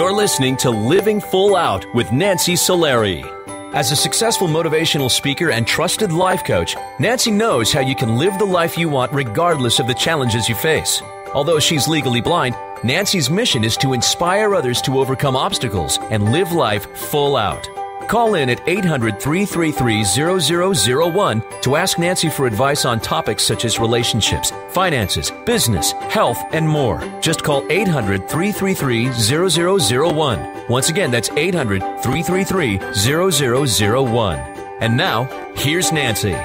You're listening to Living Full Out with Nancy Solari. As a successful motivational speaker and trusted life coach, Nancy knows how you can live the life you want regardless of the challenges you face. Although she's legally blind, Nancy's mission is to inspire others to overcome obstacles and live life full out. Call in at 800-333-0001 to ask Nancy for advice on topics such as relationships, finances, business, health, and more. Just call 800-333-0001. Once again, that's 800-333-0001. And now, here's Nancy.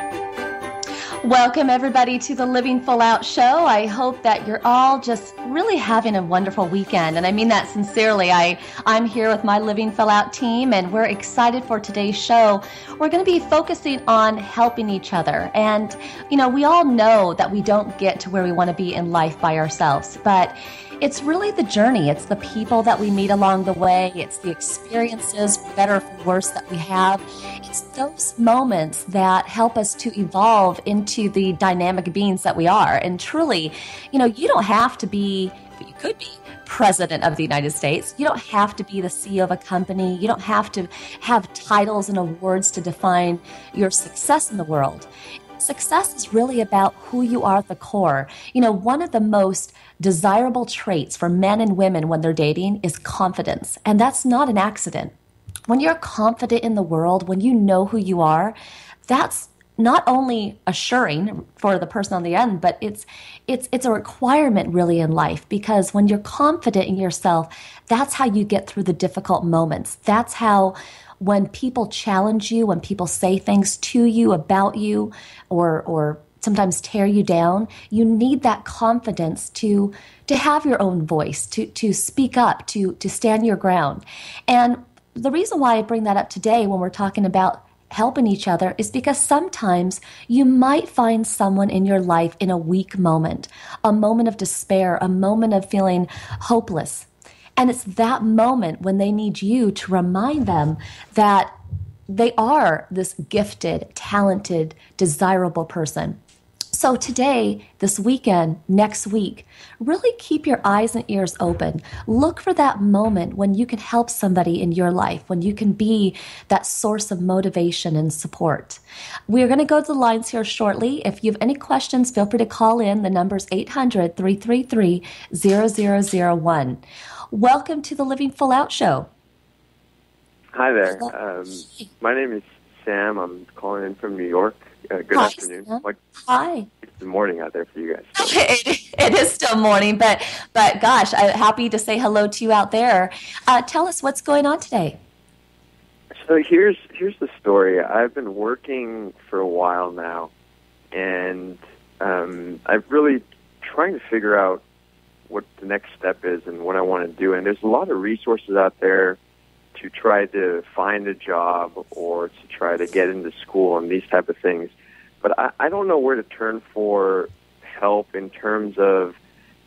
Welcome, everybody, to the Living Full Out show. I hope that you're all just really having a wonderful weekend, and I mean that sincerely. I'm here with my Living Full Out team, and we're excited for today's show. We're going to be focusing on helping each other, and, you know, we all know that we don't get to where we want to be in life by ourselves, but it's really the journey. It's the people that we meet along the way. It's the experiences, for better or for worse, that we have. It's those moments that help us to evolve into the dynamic beings that we are. And truly, you know, you don't have to be, but you could be, President of the United States. You don't have to be the CEO of a company. You don't have to have titles and awards to define your success in the world. Success is really about who you are at the core. You know, one of the most desirable traits for men and women when they're dating is confidence. And that's not an accident. When you're confident in the world, when you know who you are, that's not only assuring for the person on the end, but it's a requirement really in life, because when you're confident in yourself, that's how you get through the difficult moments. That's how, when people challenge you, when people say things to you, about you, or sometimes tear you down, you need that confidence to have your own voice, to speak up, to stand your ground. And the reason why I bring that up today when we're talking about helping each other is because sometimes you might find someone in your life in a weak moment, a moment of despair, a moment of feeling hopeless. And it's that moment when they need you to remind them that they are this gifted, talented, desirable person. So today, this weekend, next week, really keep your eyes and ears open. Look for that moment when you can help somebody in your life, when you can be that source of motivation and support. We're going to go to the lines here shortly. If you have any questions, feel free to call in. The number is 800-333-0001. Welcome to the Living Full Out show. Hi there. My name is Sam. I'm calling in from New York. Good afternoon. Hi. It's the morning out there for you guys. So. It is still morning, but gosh, I'm happy to say hello to you out there. Tell us what's going on today. So here's the story. I've been working for a while now, and I'm really trying to figure out what the next step is and what I want to do. And there's a lot of resources out there to try to find a job or to try to get into school and these type of things. But I don't know where to turn for help in terms of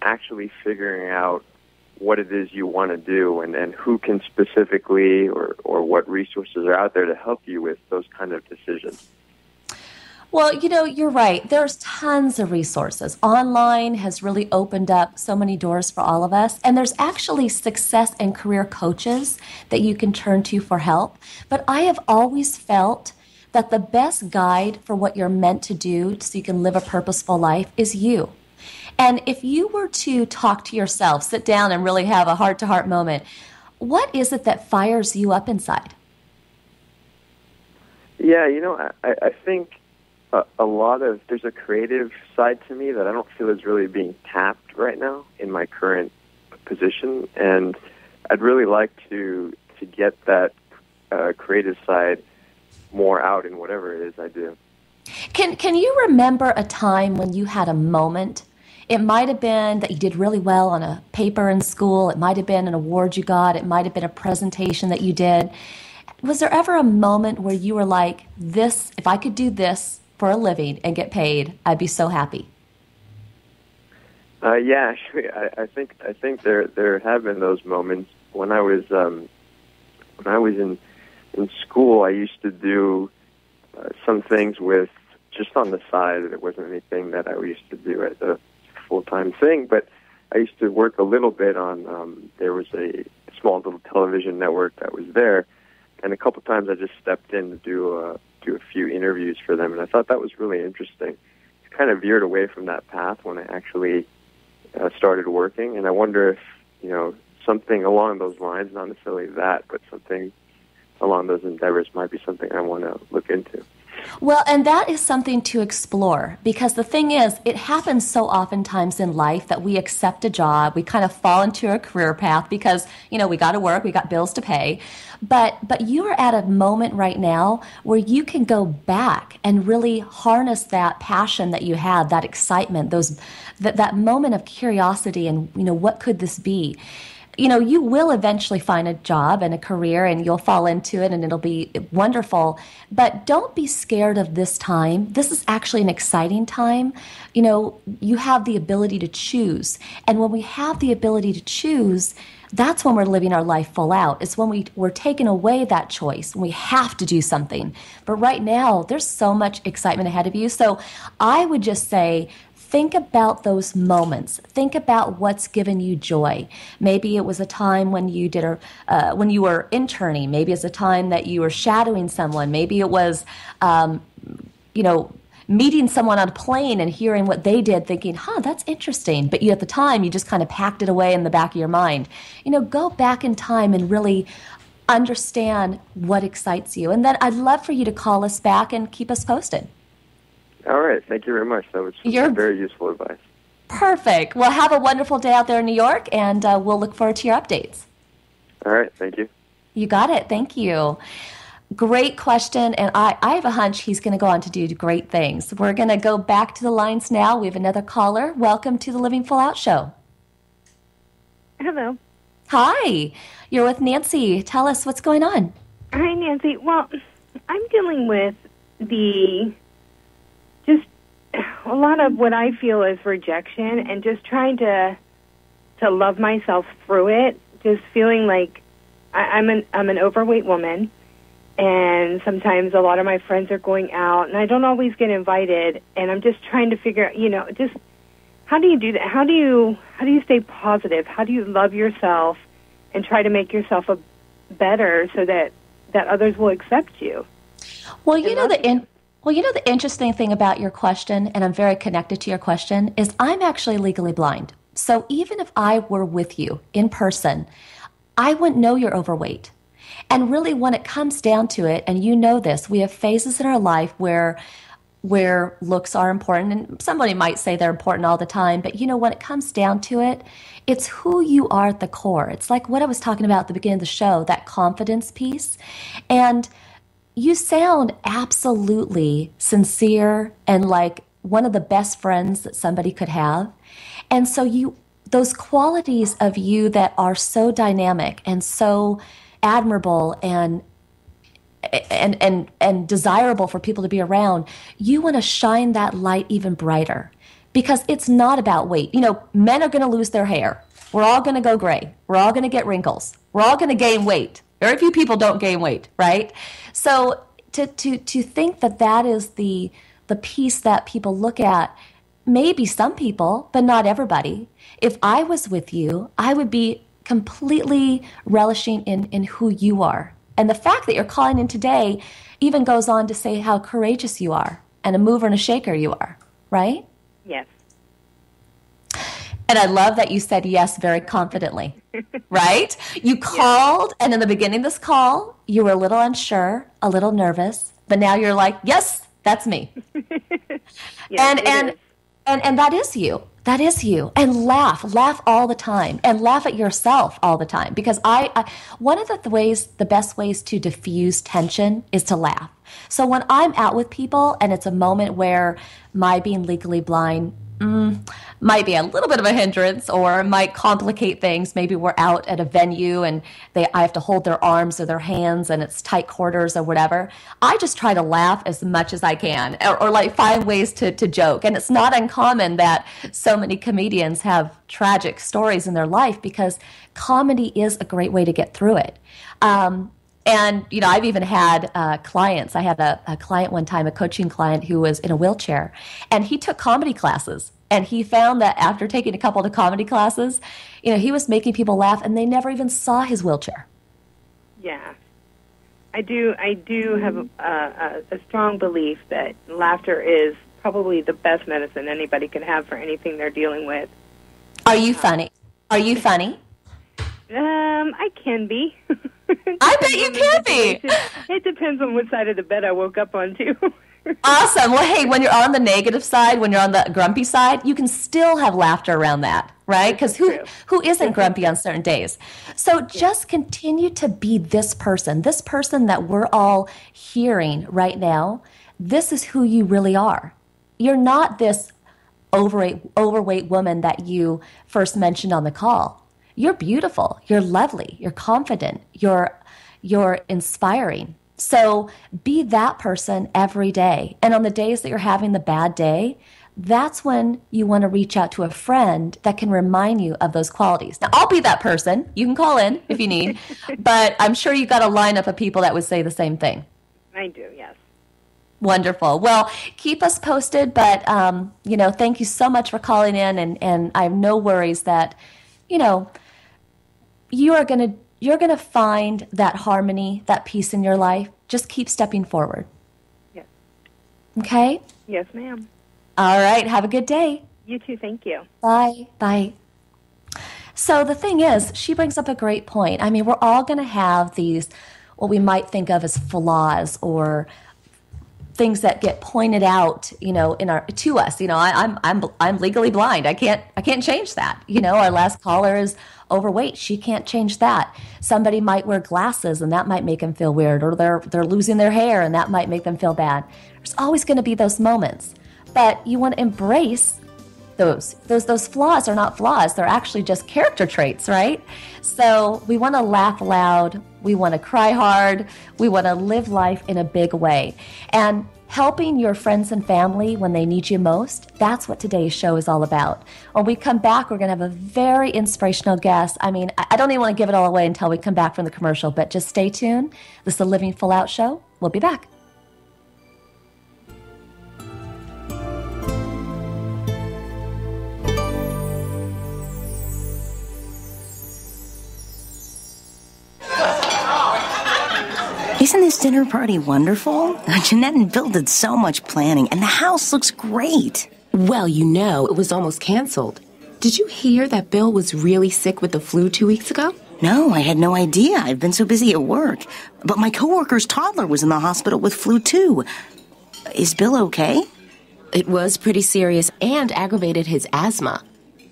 actually figuring out what it is you want to do and who can specifically or what resources are out there to help you with those kind of decisions. Well, you know, you're right. There's tons of resources. Online has really opened up so many doors for all of us. And there's actually success and career coaches that you can turn to for help. But I have always felt that the best guide for what you're meant to do so you can live a purposeful life is you. And if you were to talk to yourself, sit down and really have a heart-to-heart moment, what is it that fires you up inside? Yeah, you know, I think there's a creative side to me that I don't feel is really being tapped right now in my current position, and I'd really like to get that creative side more out in whatever it is I do. Can you remember a time when you had a moment? It might have been that you did really well on a paper in school. It might have been an award you got. It might have been a presentation that you did. Was there ever a moment where you were like, this, if I could do this for a living and get paid, I'd be so happy? Yeah, actually, I think there have been those moments. When I was in school, I used to do some things with just on the side. It wasn't anything that I used to do as a full-time thing, but I used to work a little bit on. There was a small little television network that was there. And a couple times I just stepped in to do a few interviews for them, and I thought that was really interesting. It kind of veered away from that path when I actually started working, and I wonder if, something along those lines, not necessarily that, but something along those endeavors might be something I want to look into. Well, and that is something to explore, because the thing is, it happens so oftentimes in life that we accept a job, we kind of fall into a career path because, we got to work, we got bills to pay. But you are at a moment right now where you can go back and really harness that passion that you had, that excitement, that moment of curiosity and, what could this be? You will eventually find a job and a career and you'll fall into it and it'll be wonderful. But don't be scared of this time. This is actually an exciting time. You have the ability to choose. And when we have the ability to choose, that's when we're living our life full out. It's when we're taking away that choice, when we have to do something. But right now, there's so much excitement ahead of you. So I would just say, think about those moments. Think about what's given you joy. Maybe it was a time when you when you were interning. Maybe it's a time that you were shadowing someone. Maybe it was, meeting someone on a plane and hearing what they did, thinking, that's interesting. But at the time, you just kind of packed it away in the back of your mind. Go back in time and really understand what excites you. And then I'd love for you to call us back and keep us posted. All right. Thank you very much. That was very useful advice. Perfect. Well, have a wonderful day out there in New York, and we'll look forward to your updates. All right. Thank you. You got it. Thank you. Great question, and I have a hunch he's going to go on to do great things. We're going to go back to the lines now. We have another caller. Welcome to the Living Full Out Show. Hello. Hi. You're with Nancy. Tell us what's going on. Hi, Nancy. Well, I'm dealing with just a lot of what I feel is rejection and just trying to love myself through it, just feeling like I'm an overweight woman, and sometimes a lot of my friends are going out, and I don't always get invited, and I'm just trying to figure out, just how do you do that? How do you stay positive? How do you love yourself and try to make yourself better so that others will accept you? Well, the interesting thing about your question, and I'm very connected to your question, is I'm actually legally blind. So even if I were with you in person, I wouldn't know you're overweight. And really, when it comes down to it, and you know this, we have phases in our life where looks are important, and somebody might say they're important all the time, but when it comes down to it, it's who you are at the core. It's like what I was talking about at the beginning of the show, that confidence piece. And you sound absolutely sincere and like one of the best friends that somebody could have. And so those qualities of you that are so dynamic and so admirable and desirable for people to be around, you want to shine that light even brighter, because it's not about weight. Men are going to lose their hair. We're all going to go gray. We're all going to get wrinkles. We're all going to gain weight. Very few people don't gain weight, right? So to think that is the piece that people look at, maybe some people, but not everybody. If I was with you, I would be completely relishing in who you are. And the fact that you're calling in today even goes on to say how courageous you are and a mover and a shaker you are, right? Yes. And I love that you said yes very confidently, right? You called, and in the beginning of this call, you were a little unsure, a little nervous, but now you're like, yes, that's me. Yes, and that is you. That is you. And laugh all the time, and laugh at yourself all the time. Because I one of the best ways to diffuse tension is to laugh. So when I'm out with people and it's a moment where my being legally blind might be a little bit of a hindrance or might complicate things. Maybe we're out at a venue and I have to hold their arms or their hands and it's tight quarters or whatever. I just try to laugh as much as I can or like find ways to joke. And it's not uncommon that so many comedians have tragic stories in their life because comedy is a great way to get through it. And, I've even had clients. I had a client one time, a coaching client who was in a wheelchair, and he took comedy classes. And he found that after taking a couple of comedy classes, he was making people laugh, and they never even saw his wheelchair. Yeah. I do have a strong belief that laughter is probably the best medicine anybody can have for anything they're dealing with. Are you funny? Are you funny? I can be. I bet you can be. It depends on what side of the bed I woke up on, too. Awesome. Well, hey, when you're on the negative side, when you're on the grumpy side, you can still have laughter around that, right? Because who isn't grumpy on certain days? So just continue to be this person that we're all hearing right now. This is who you really are. You're not this overweight woman that you first mentioned on the call. You're beautiful. You're lovely. You're confident. You're inspiring. So be that person every day. And on the days that you're having the bad day, that's when you want to reach out to a friend that can remind you of those qualities. Now, I'll be that person. You can call in if you need. But I'm sure you've got a lineup of people that would say the same thing. I do, yes. Wonderful. Well, keep us posted. But, thank you so much for calling in. And I have no worries that, you're going to find that harmony, that peace in your life. Just keep stepping forward. Yes. Okay? Yes, ma'am. All right. Have a good day. You too. Thank you. Bye. Bye. So the thing is, she brings up a great point. I mean, we're all going to have these, what we might think of as flaws or things that get pointed out, to us. I'm legally blind. I can't change that. Our last caller is overweight. She can't change that. Somebody might wear glasses and that might make them feel weird, or they're losing their hair and that might make them feel bad. There's always going to be those moments, but you want to embrace those flaws are not flaws. They're actually just character traits, right? So we want to laugh loud. We want to cry hard. We want to live life in a big way. And helping your friends and family when they need you most, that's what today's show is all about. When we come back, we're going to have a very inspirational guest. I mean, I don't even want to give it all away until we come back from the commercial, but just stay tuned. This is the Living Full Out Show. We'll be back. Isn't this dinner party wonderful? Jeanette and Bill did so much planning, and the house looks great. Well, it was almost canceled. Did you hear that Bill was really sick with the flu 2 weeks ago? No, I had no idea. I've been so busy at work. But my coworker's toddler was in the hospital with flu, too. Is Bill okay? It was pretty serious and aggravated his asthma.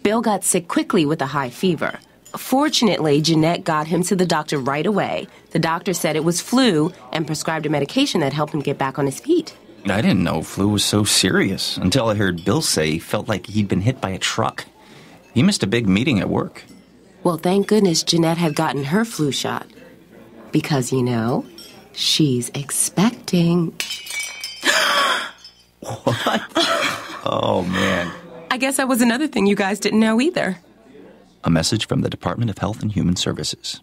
Bill got sick quickly with a high fever. Fortunately, Jeanette got him to the doctor right away. The doctor said it was flu and prescribed a medication that helped him get back on his feet. I didn't know flu was so serious until I heard Bill say he felt like he'd been hit by a truck. He missed a big meeting at work. Well, thank goodness Jeanette had gotten her flu shot. Because, she's expecting. What? Oh, man. I guess that was another thing you guys didn't know either. A message from the Department of Health and Human Services.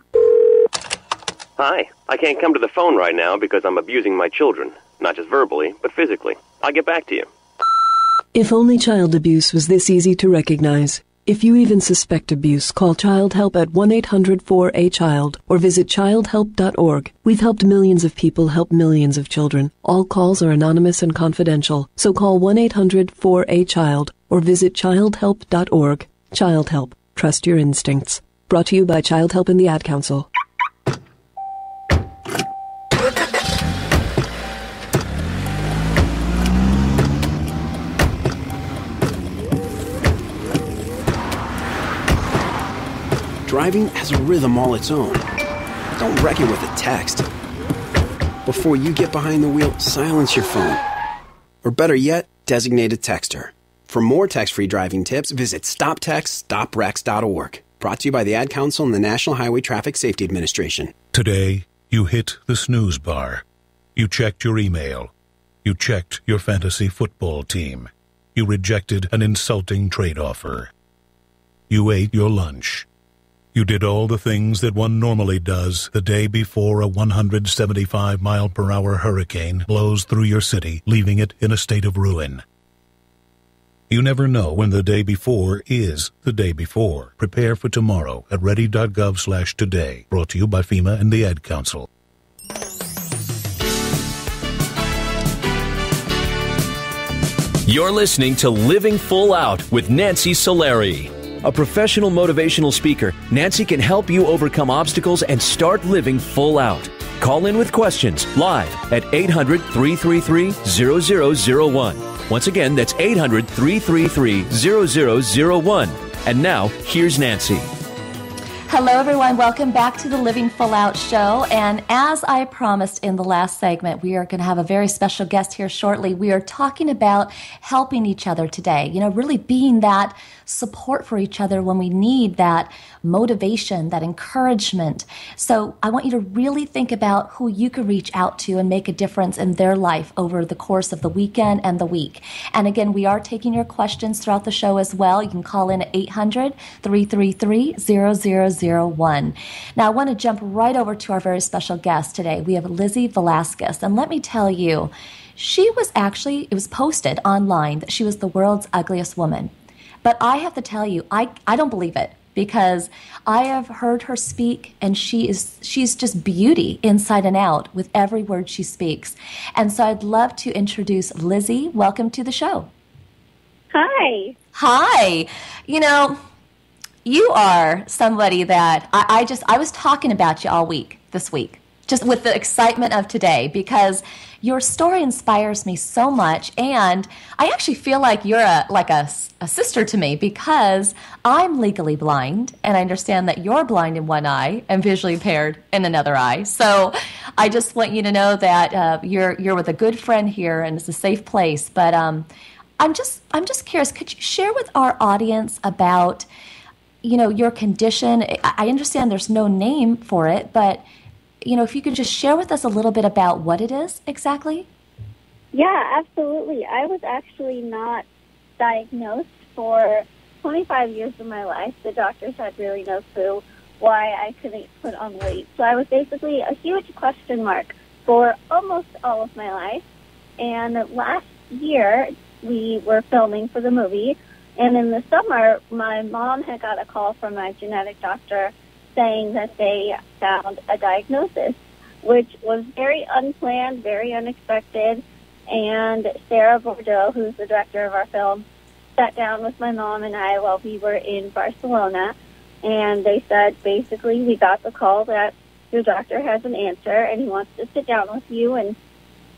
Hi, I can't come to the phone right now because I'm abusing my children. Not just verbally, but physically. I'll get back to you. If only child abuse was this easy to recognize. If you even suspect abuse, call Child Help at 1-800-4A-CHILD or visit childhelp.org. We've helped millions of people help millions of children. All calls are anonymous and confidential, so call 1-800-4A-CHILD or visit childhelp.org. Child Help. Trust your instincts. Brought to you by Child Help and the Ad Council. Driving has a rhythm all its own. Don't wreck it with a text. Before you get behind the wheel, silence your phone. Or better yet, designate a texter. For more text-free driving tips, visit stoptextstoprex.org. Brought to you by the Ad Council and the National Highway Traffic Safety Administration. Today, you hit the snooze bar. You checked your email. You checked your fantasy football team. You rejected an insulting trade offer. You ate your lunch. You did all the things that one normally does the day before a 175-mile-per-hour hurricane blows through your city, leaving it in a state of ruin. You never know when the day before is the day before. Prepare for tomorrow at ready.gov/today. Brought to you by FEMA and the Ad Council. You're listening to Living Full Out with Nancy Solari. A professional motivational speaker, Nancy can help you overcome obstacles and start living full out. Call in with questions live at 800-333-0001. Once again, that's 800-333-0001. And now, here's Nancy. Hello, everyone. Welcome back to the Living Full Out show. And as I promised in the last segment, we are going to have a very special guest here shortly. We are talking about helping each other today, really being that support for each other when we need that motivation, that encouragement. So I want you to really think about who you could reach out to and make a difference in their life over the course of the weekend and the week. And again, we are taking your questions throughout the show as well. You can call in at 800-333-0001. Now, I want to jump right over to our very special guest today. We have Lizzie Velasquez. And let me tell you, it was posted online that she was the world's ugliest woman. But I have to tell you, I don't believe it, because I have heard her speak, and she's just beauty inside and out with every word she speaks. And so I'd love to introduce Lizzie. Welcome to the show. Hi. Hi. You are somebody that I was talking about you all week, this week, just with the excitement of today, because your story inspires me so much, and I actually feel like you're a sister to me, because I'm legally blind, and I understand that you're blind in one eye and visually impaired in another eye. So I just want you to know that you're with a good friend here, and it's a safe place. But I'm just curious. Could you share with our audience about your condition? I understand there's no name for it, but if you could just share with us a little bit about what it is exactly. Yeah, absolutely. I was actually not diagnosed for 25 years of my life. The doctors had really no clue why I couldn't put on weight. So I was basically a huge question mark for almost all of my life. And last year, we were filming for the movie. And in the summer, my mom had got a call from my genetic doctor saying that they found a diagnosis, which was very unplanned, very unexpected. And Sarah Bordeaux, who's the director of our film, sat down with my mom and I while we were in Barcelona, and they said, basically, we got the call that your doctor has an answer and he wants to sit down with you. And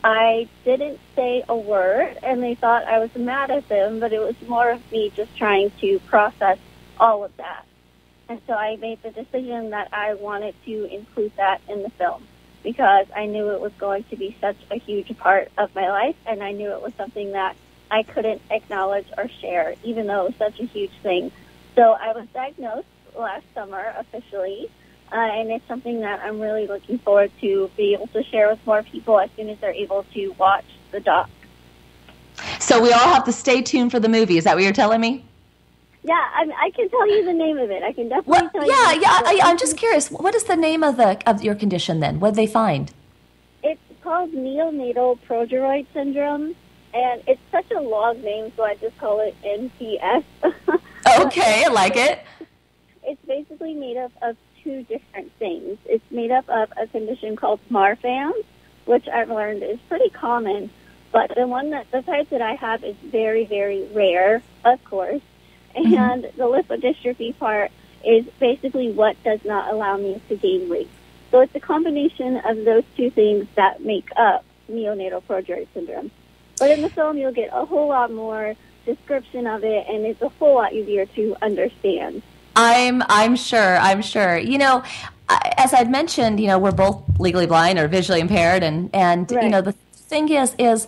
I didn't say a word, and they thought I was mad at them, but it was more of me just trying to process all of that. And so I made the decision that I wanted to include that in the film, because I knew it was going to be such a huge part of my life, and I knew it was something that I couldn't acknowledge or share, even though it was such a huge thing. So I was diagnosed last summer officially, and it's something that I'm really looking forward to be able to share with more people as soon as they're able to watch the doc. So we all have to stay tuned for the movie. Is that what you're telling me? Yeah, I can tell you the name of it. I can definitely tell you. I'm just curious. What is the name of your condition then? What did they find? It's called neonatal progeroid syndrome, and it's such a long name, so I just call it NPS. Okay, I like it. It's basically made up of two different things. It's made up of a condition called Marfan, which I've learned is pretty common, but the type that I have is very, very rare, of course. And the lipodystrophy part is basically what does not allow me to gain weight. So it's a combination of those two things that make up neonatal progeroid syndrome. But in the film, you'll get a whole lot more description of it, and it's a whole lot easier to understand. I'm sure. As I'd mentioned, we're both legally blind or visually impaired, and right. The thing is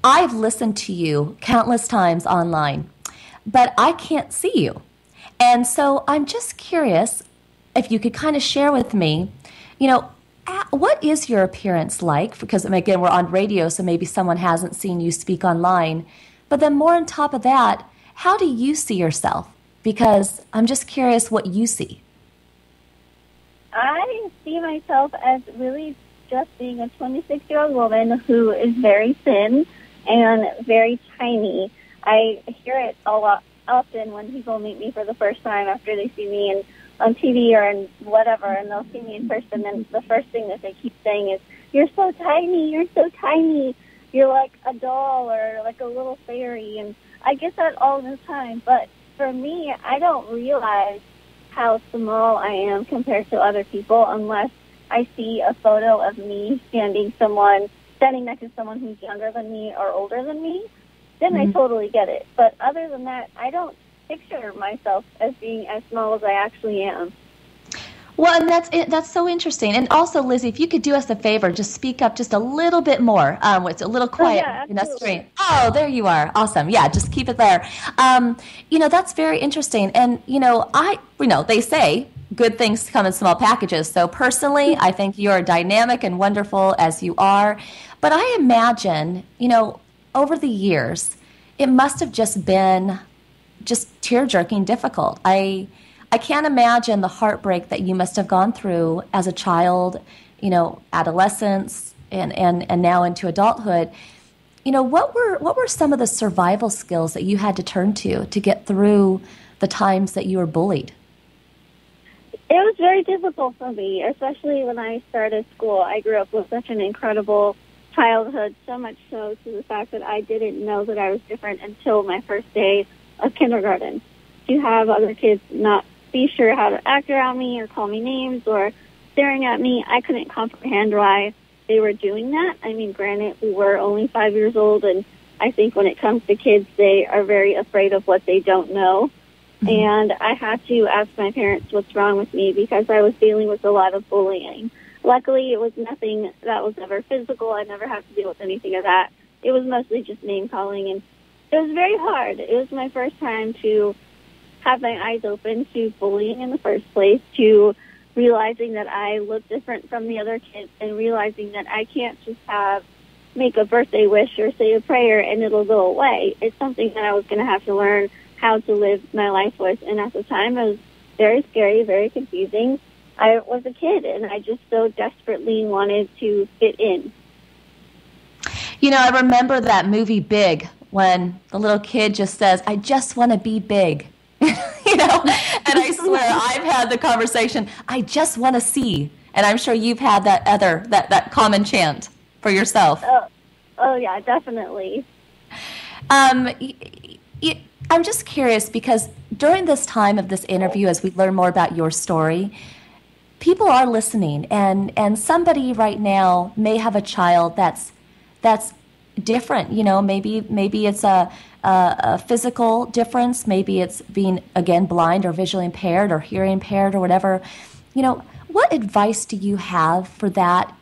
I've listened to you countless times online, but I can't see you. And so I'm just curious if you could kind of share with me, what is your appearance like? Because, again, we're on radio, so maybe someone hasn't seen you speak online. But then more on top of that, how do you see yourself? Because I'm just curious what you see. I see myself as really just being a 26-year-old woman who is very thin and very tiny. I hear it a lot often when people meet me for the first time after they see me on TV or in whatever, and they'll see me in person, and the first thing that they keep saying is, "You're so tiny, you're so tiny, you're like a doll or like a little fairy," and I get that all the time, but for me, I don't realize how small I am compared to other people unless I see a photo of me standing next to someone who's younger than me or older than me. Then I totally get it. But other than that, I don't picture myself as being as small as I actually am. Well, and that's so interesting. And also, Lizzie, if you could do us a favor, just speak up just a little bit more. It's a little quiet in that screen. Oh, there you are. Awesome. Yeah, just keep it there. That's very interesting. And, they say good things come in small packages. So personally, I think you're dynamic and wonderful as you are. But I imagine, over the years, it must have just been just tear-jerking difficult. I can't imagine the heartbreak that you must have gone through as a child, adolescence, and now into adulthood. What were some of the survival skills that you had to turn to get through the times that you were bullied? It was very difficult for me, especially when I started school. I grew up with such an incredible childhood, so much so to the fact that I didn't know that I was different until my first day of kindergarten. To have other kids not be sure how to act around me or call me names or staring at me, I couldn't comprehend why they were doing that. I mean, granted, we were only 5 years old, and I think when it comes to kids, they are very afraid of what they don't know. And I had to ask my parents what's wrong with me because I was dealing with a lot of bullying. Luckily, it was nothing that was ever physical. I never had to deal with anything of that. It was mostly just name-calling, and it was very hard. It was my first time to have my eyes open to bullying in the first place, to realizing that I look different from the other kids, and realizing that I can't just make a birthday wish or say a prayer and it'll go away. It's something that I was going to have to learn how to live my life with. And at the time, it was very scary, very confusing. I was a kid, and I just so desperately wanted to fit in. I remember that movie Big, when the little kid just says, "I just want to be big." And I swear I've had the conversation, "I just want to see." And I'm sure you've had that common chant for yourself. Oh yeah, definitely. I'm just curious because during this time of this interview, as we learn more about your story, people are listening, and somebody right now may have a child that's different. Maybe it's a physical difference. Maybe it's being, again, blind or visually impaired or hearing impaired or whatever. What advice do you have for that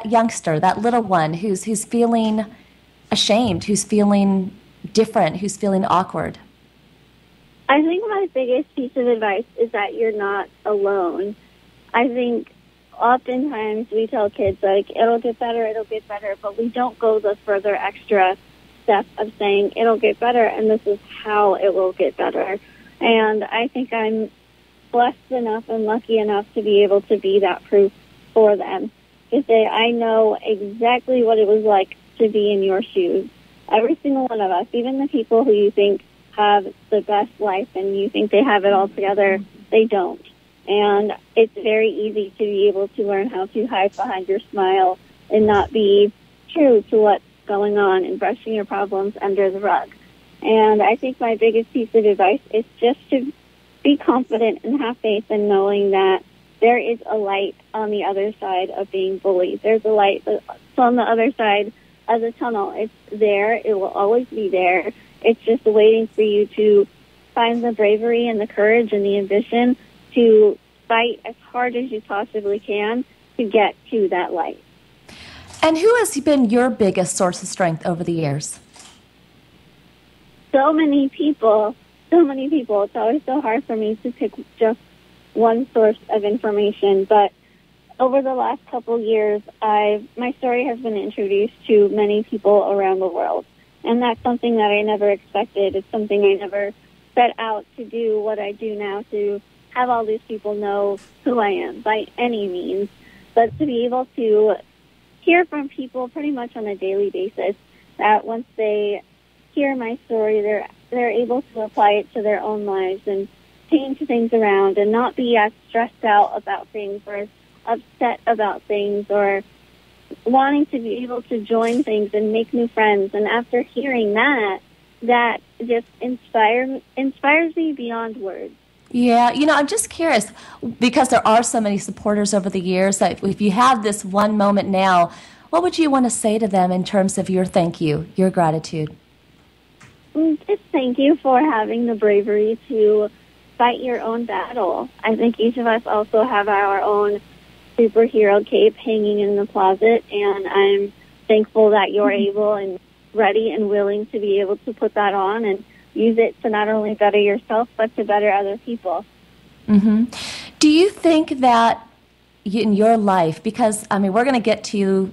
youngster, that little one who's feeling ashamed, who's feeling different, who's feeling awkward? I think my biggest piece of advice is that you're not alone. I think oftentimes we tell kids, it'll get better, but we don't go the further extra step of saying it'll get better and this is how it will get better. And I think I'm blessed enough and lucky enough to be able to be that proof for them, to say I know exactly what it was like to be in your shoes. Every single one of us, even the people who you think have the best life and you think they have it all together, they don't. And it's very easy to be able to learn how to hide behind your smile and not be true to what's going on and brushing your problems under the rug. And I think my biggest piece of advice is just to be confident and have faith in knowing that there is a light on the other side of being bullied. There's a light that's on the other side of the tunnel. It's there. It will always be there. It's just waiting for you to find the bravery and the courage and the ambition to fight as hard as you possibly can to get to that light. And who has been your biggest source of strength over the years? So many people. It's always so hard for me to pick just one source of information, but over the last couple years, my story has been introduced to many people around the world, and that's something that I never expected. It's something I never set out to do, what I do now, to have all these people know who I am by any means, but to be able to hear from people pretty much on a daily basis that once they hear my story, they're able to apply it to their own lives and change things around and not be as stressed out about things or as upset about things or wanting to be able to join things and make new friends. And after hearing that just inspires me beyond words. Yeah, I'm just curious, because there are so many supporters over the years, that if you have this one moment now, what would you want to say to them in terms of your thank you, your gratitude? Just thank you for having the bravery to fight your own battle. I think each of us also have our own superhero cape hanging in the closet, and I'm thankful that you're able and ready and willing to be able to put that on and use it to not only better yourself, but to better other people. Mm-hmm. Do you think that in your life, because, we're going to get to,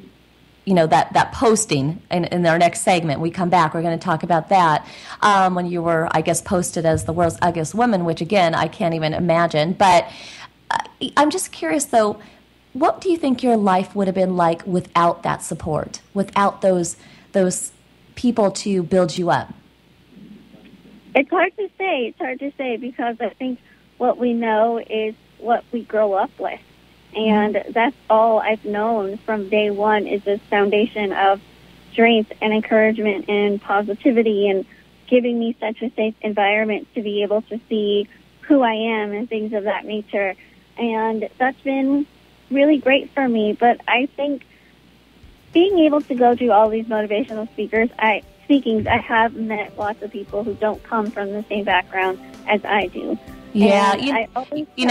that posting in our next segment. We come back, we're going to talk about that, when you were, I guess, posted as the world's ugliest woman, which, again, I can't even imagine. But I'm just curious, though, what do you think your life would have been like without that support, without those people to build you up? It's hard to say. It's hard to say because I think what we know is what we grow up with. And that's all I've known from day one is this foundation of strength and encouragement and positivity and giving me such a safe environment to be able to see who I am and things of that nature. And that's been really great for me. But I think being able to go to all these motivational speakings, I have met lots of people who don't come from the same background as I do. Yeah,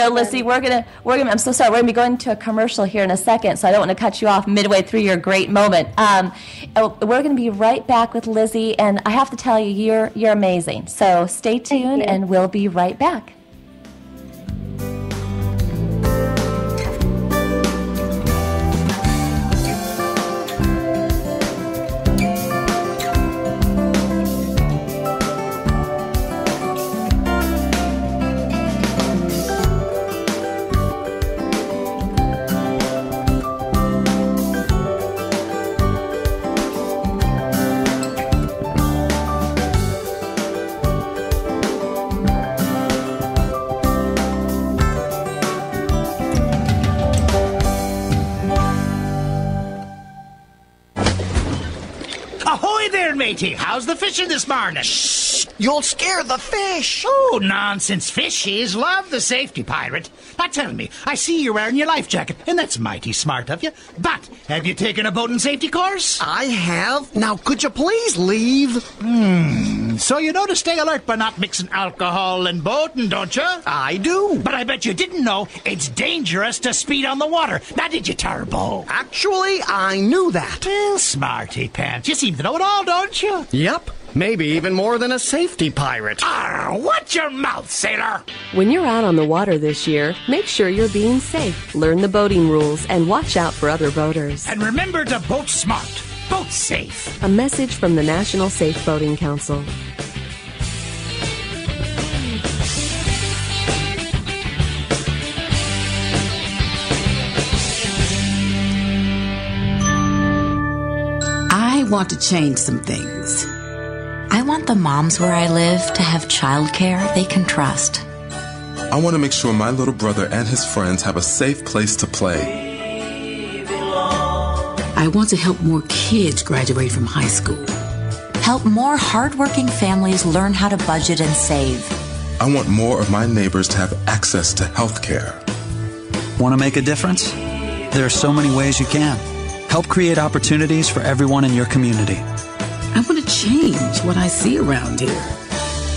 Lizzie, we're gonna. I'm so sorry. We're gonna be going to a commercial here in a second, so I don't want to cut you off midway through your great moment. We're gonna be right back with Lizzie, and I have to tell you, you're amazing. So stay tuned, and we'll be right back. Matey, how's the fishing this morning? Shh! You'll scare the fish. Oh, nonsense. Fishies love the safety pirate. Now tell me, I see you're wearing your life jacket, and that's mighty smart of you. But have you taken a boat and safety course? I have. Now, could you please leave? So you know to stay alert by not mixing alcohol and boating, don't you? I do. But I bet you didn't know it's dangerous to speed on the water. Now, did you, Turbo? Actually, I knew that. Well, smarty pants. You seem to know it all, don't you? Yep. Maybe even more than a safety pirate. Watch your mouth, sailor! When you're out on the water this year, make sure you're being safe. Learn the boating rules and watch out for other boaters. And remember to boat smart. Boat safe. A message from the National Safe Boating Council. I want to change some things. I want the moms where I live to have childcare they can trust. I want to make sure my little brother and his friends have a safe place to play. I want to help more kids graduate from high school. Help more hardworking families learn how to budget and save. I want more of my neighbors to have access to health care. Want to make a difference? There are so many ways you can. Help create opportunities for everyone in your community. I want to change what I see around here.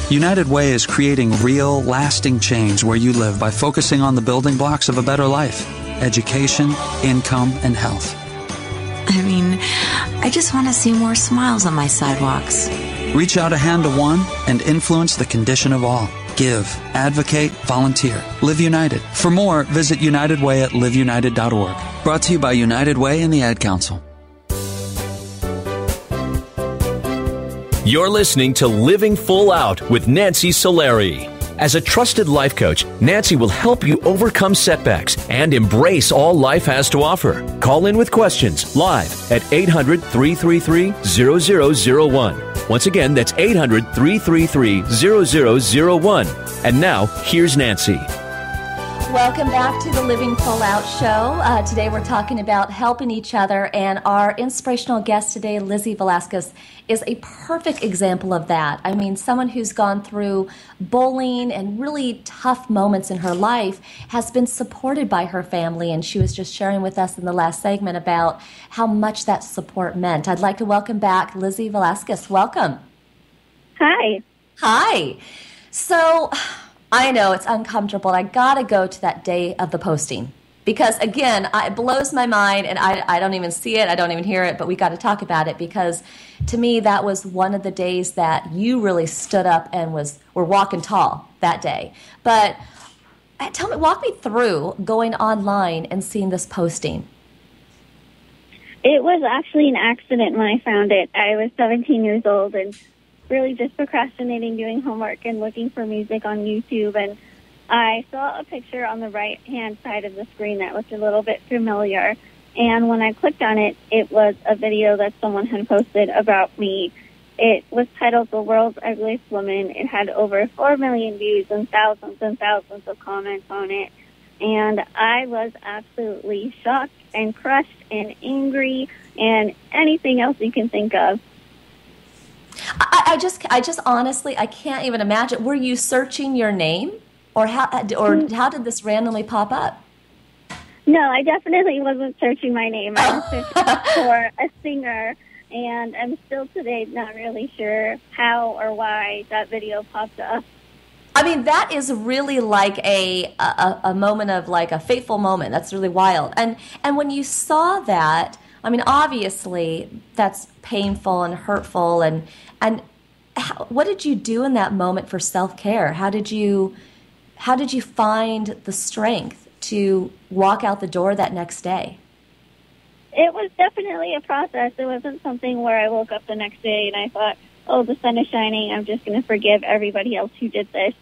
United Way is creating real, lasting change where you live by focusing on the building blocks of a better life: education, income, and health. I just want to see more smiles on my sidewalks. Reach out a hand to one and influence the condition of all. Give, advocate, volunteer. Live United. For more, visit United Way at liveunited.org. Brought to you by United Way and the Ad Council. You're listening to Living Full Out with Nancy Solari. As a trusted life coach, Nancy will help you overcome setbacks and embrace all life has to offer. Call in with questions live at 800-333-0001 Once again, that's 800-333-0001. And now, here's Nancy. Welcome back to the Living Full Out Show. Today we're talking about helping each other, and our inspirational guest today, Lizzie Velasquez, is a perfect example of that. I mean, someone who's gone through bullying and really tough moments in her life has been supported by her family, and she was just sharing with us in the last segment about how much that support meant. I'd like to welcome back Lizzie Velasquez. Welcome. Hi. Hi. So I know it's uncomfortable. I got to go to that day of the posting because, again, it blows my mind, and I don't even see it. I don't even hear it, but we got to talk about it because, to me, that was one of the days that you really stood up and were walking tall that day. But walk me through going online and seeing this posting. It was actually an accident when I found it. I was 17 years old and really just procrastinating doing homework and looking for music on YouTube, and I saw a picture on the right-hand side of the screen that looked a little bit familiar, and when I clicked on it, it was a video that someone had posted about me. It was titled The World's Ugliest Woman. It had over 4 million views and thousands of comments on it, and I was absolutely shocked and crushed and angry and anything else you can think of. I just honestly, I can't even imagine. Were you searching your name, or how did this randomly pop up? No, I definitely wasn't searching my name. I was searching for a singer, and I'm still today not really sure how or why that video popped up. I mean, that is really like a moment of like a fateful moment. That's really wild. And when you saw that, I mean, obviously that's painful and hurtful. And what did you do in that moment for self-care? How did you find the strength to walk out the door that next day? It was definitely a process. It wasn't something where I woke up the next day and I thought, oh, the sun is shining, I'm just going to forgive everybody else who did this.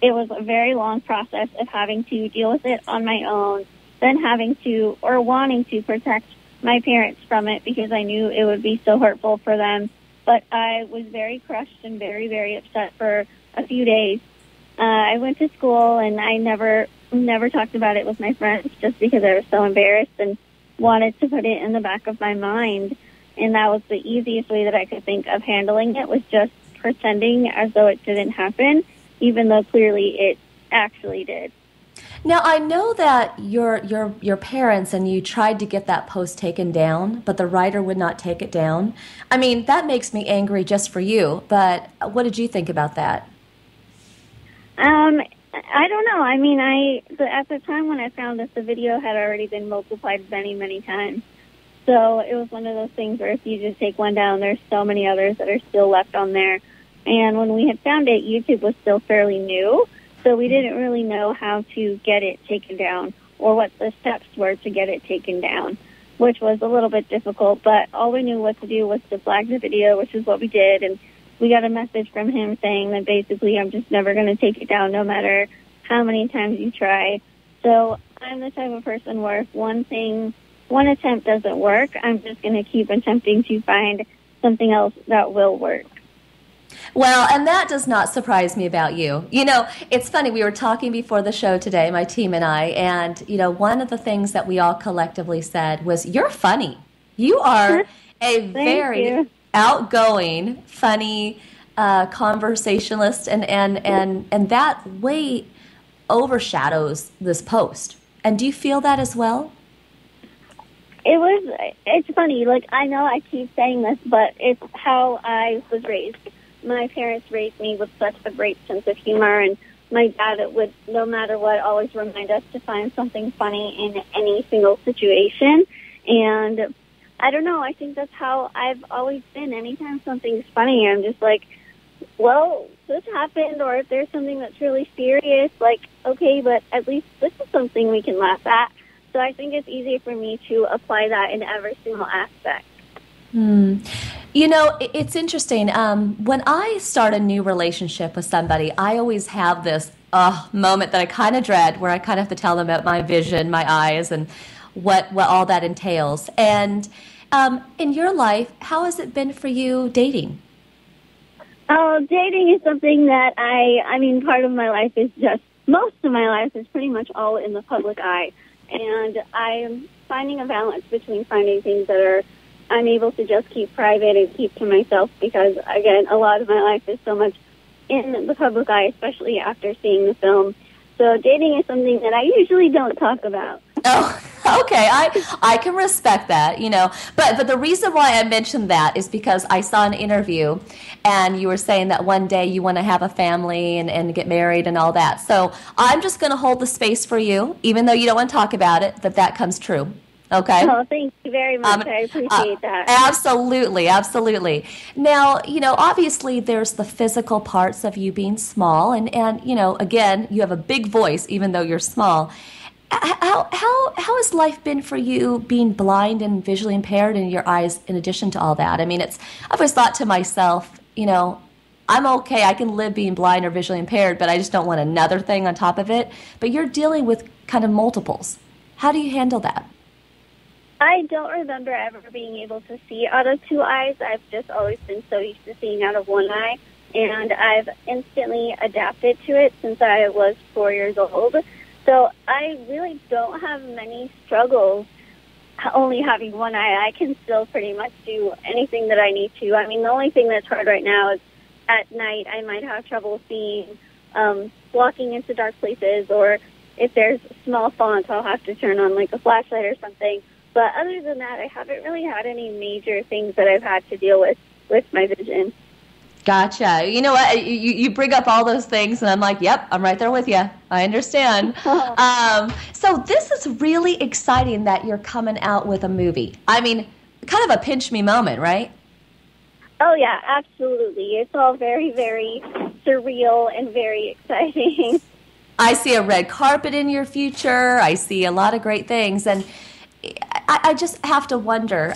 It was a very long process of having to deal with it on my own, then having to, or wanting to, protect my parents from it because I knew it would be so hurtful for them. But I was very crushed and very, very upset for a few days. I went to school and I never talked about it with my friends just because I was so embarrassed and wanted to put it in the back of my mind. And that was the easiest way that I could think of handling it, was just pretending as though it didn't happen, even though clearly it actually did. Now, I know that your parents and you tried to get that post taken down, but the writer would not take it down. I mean, that makes me angry just for you, but what did you think about that? I don't know. I mean, at the time when I found this, the video had already been multiplied many, many times. So it was one of those things where if you just take one down, there's so many others that are still left on there. And when we had found it, YouTube was still fairly new, so we didn't really know how to get it taken down or what the steps were to get it taken down, which was a little bit difficult. But all we knew what to do was to flag the video, which is what we did. And we got a message from him saying that basically I'm just never going to take it down no matter how many times you try. So I'm the type of person where if one attempt doesn't work, I'm just going to keep attempting to find something else that will work. Well, and that does not surprise me about you. You know, it's funny, we were talking before the show today, my team and I, and, you know, one of the things that we all collectively said was, you're funny. You are a very outgoing, funny conversationalist, and that way overshadows this post. And do you feel that as well? It's funny, like, I know I keep saying this, but it's how I was raised. My parents raised me with such a great sense of humor, and my dad would, no matter what, always remind us to find something funny in any single situation. And I don't know, I think that's how I've always been. Anytime something's funny, I'm just like, well, this happened, or if there's something that's really serious, like, okay, but at least this is something we can laugh at. So I think it's easy for me to apply that in every single aspect. You know, it's interesting. When I start a new relationship with somebody, I always have this moment that I kind of dread, where I kind of have to tell them about my vision, my eyes, and what all that entails. And in your life, how has it been for you dating? Oh, dating is something that I mean, part of my life is just, most of my life is pretty much all in the public eye. And I'm finding a balance between finding things that I'm able to just keep private and keep to myself because, again, a lot of my life is so much in the public eye, especially after seeing the film. So dating is something that I usually don't talk about. Oh, okay. I can respect that, you know. But the reason why I mentioned that is because I saw an interview and you were saying that one day you want to have a family and get married and all that. So I'm just going to hold the space for you, even though you don't want to talk about it, that comes true. Okay. Oh, thank you very much. I appreciate that. Absolutely, absolutely. Now, you know, obviously there's the physical parts of you being small, and you know, again, you have a big voice, even though you're small. How has life been for you, being blind and visually impaired in your eyes? In addition to all that, I mean, I've always thought to myself, you know, I'm okay. I can live being blind or visually impaired, but I just don't want another thing on top of it. But you're dealing with kind of multiples. How do you handle that? I don't remember ever being able to see out of two eyes. I've just always been so used to seeing out of one eye, and I've instantly adapted to it since I was 4 years old. So I really don't have many struggles only having one eye. I can still pretty much do anything that I need to. I mean, the only thing that's hard right now is at night I might have trouble seeing, walking into dark places, or if there's small font, I'll have to turn on like a flashlight or something. But other than that, I haven't really had any major things that I've had to deal with my vision. Gotcha. You know what? You bring up all those things, and I'm like, yep, I'm right there with you. I understand. So this is really exciting that you're coming out with a movie. I mean, kind of a pinch me moment, right? Oh, yeah, absolutely. It's all very, very surreal and very exciting. I see a red carpet in your future. I see a lot of great things, and I just have to wonder,